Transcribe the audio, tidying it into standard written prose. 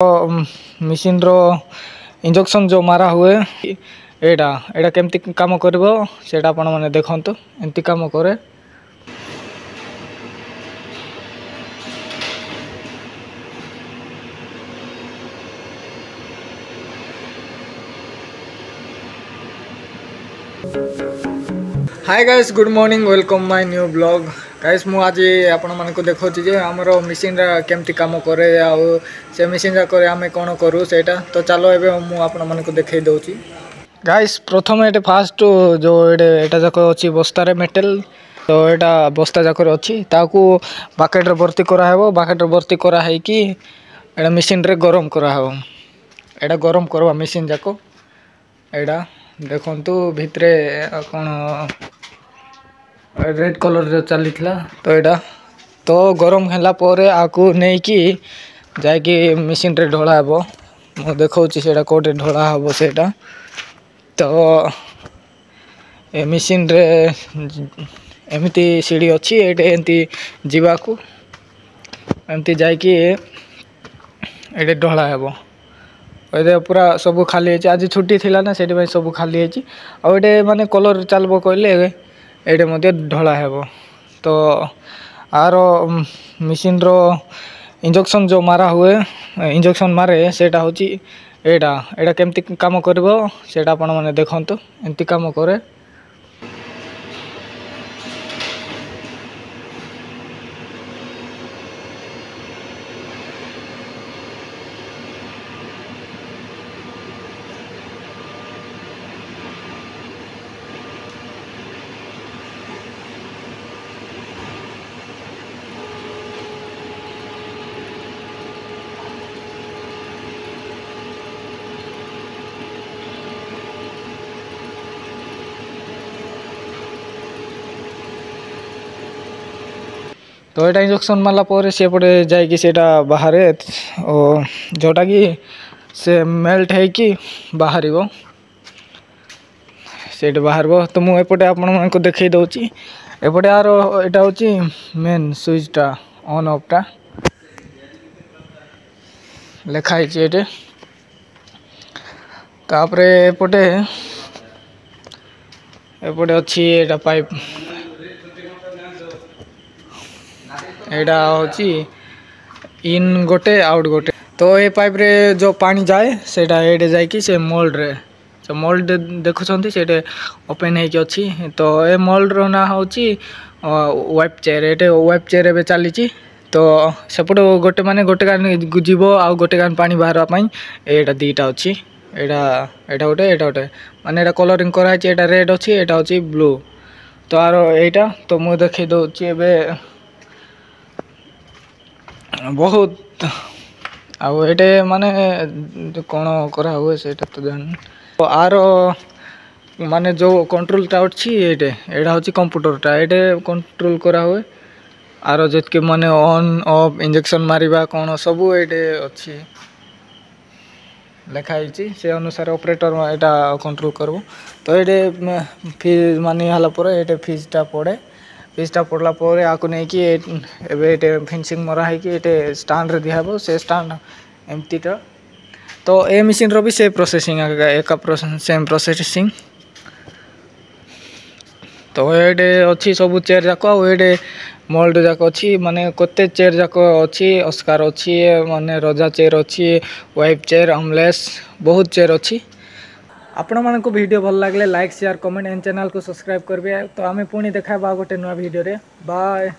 Machine रो injection जो मारा हुए एटा एटा केमती काम करबो सेटा आपण माने देखंतु एंती काम करे। Hi guys, good morning, welcome my new blog. Guys मु आज आपण मानको देखौची जे हमरो मशीन रा केमती काम करे आ से मशीन रा करे आमे कोन करू सेटा। तो चलो एबे मु आपण मानको देखै दउची। गाइस प्रथम एटे फास्ट जो एटा जाको अछि बस्ता रे मेटल, तो एटा बस्ता जाको रे अछि ताकू बकेट रे भर्ती करा हेबो। बकेट रे भर्ती करा है कि एटा मशीन रे गरम करा हेबो। एटा गरम करवा मशीन जाको एटा देखंतु भितरे कोन रेड कलर जो चली थला। तो एटा तो गरम होला परे आकू नै कि जाय कि मशीन रे ढोला हेबो। मु देखौची सेटा कोटे ढोला हेबो सेटा। तो ए मशीन रे एमिति सीढ़ी अछि एटे एंती जीवा को एंती जाय कि एटे ढोला हेबो। एदे पूरा सब खाली है। आज छुट्टी थिला ना सेठी भाई सब खाली है। आ एटे माने कलर चलबो कहले एटे मध्ये ढोला हेबो। तो आरो मशीन रो इंजेक्शन जो मारा हुए इंजेक्शन मारे सेटा होची एटा एटा केमती काम करबो सेटा आपण माने देखंतु एंती काम करे। तो एटा इंजेक्शन मारला पर से पटे जाय कि सेटा बाहरे ओ जोटा कि से मेल्ट है कि बाहरिबो सेट बाहरबो। तो मु एपटे आपण मन को देखै दउची। एपटे आरो एटा होची मेन स्विच टा ऑन ऑफ टा लेखा है एटे। तापरे एपटे अछि एटा पाइप एटा होची इन गोटे आउट गोटे। तो ए पाइप रे जो पानी जाए सेटा एडे जाय कि से मोल्ड रे तो मोल्ड देखु छंती सेटे ओपन है कि अछि। तो ए मोल्ड रो ना होची वाइप चेयर। एटे वाइप चेयर एबे चली छि। तो सेपट गोटे माने गोटे कान जीवो आ गोटे कान पानी बाहरवा पई एटा दीटा अछि। एटा एटा गोटे माने एटा कलरिंग करा है। एटा रेड अछि एटा होची ब्लू। तो आरो एटा तो मु देखै दउची एबे बहुत आउ एटे माने कोन करा हुए सेटा तो जान। तो आरो माने जो कंट्रोल टा अछि एटे एटा होची कंप्यूटर टा एटे कंट्रोल करा हुए। आरो जेतके माने ऑन ऑफ इंजेक्शन मारिबा कोन सब एटे अछि लेखा हिची से अनुसार ऑपरेटर एटा कंट्रोल करबो। तो एटे फिर माने हला पर एटे फीज टा पड़े। फीजटा पड़ला पर आकु नै कि एबे एटे फेंसिंग मरा है कि एटे स्टैंड रे दिहाबो से स्टैंड एम्प्टी टा। तो ए मशीन रो भी से प्रोसेसिंग एक सेम प्रोसेसिंग। तो एटे अछि सब चेयर जाको एटे मोल्ड जाको अछि माने कोते चेयर जाको अछि ऑस्कार अछि माने रोजा चेयर अछि वाइप चेयर अमलेस बहुत चेयर अछि। आपण मन को वीडियो भल लागले like share comment and channel को सब्सक्राइब करबे। तो आमे पुणी देखाबा गोटे नया वीडियो रे। बाय।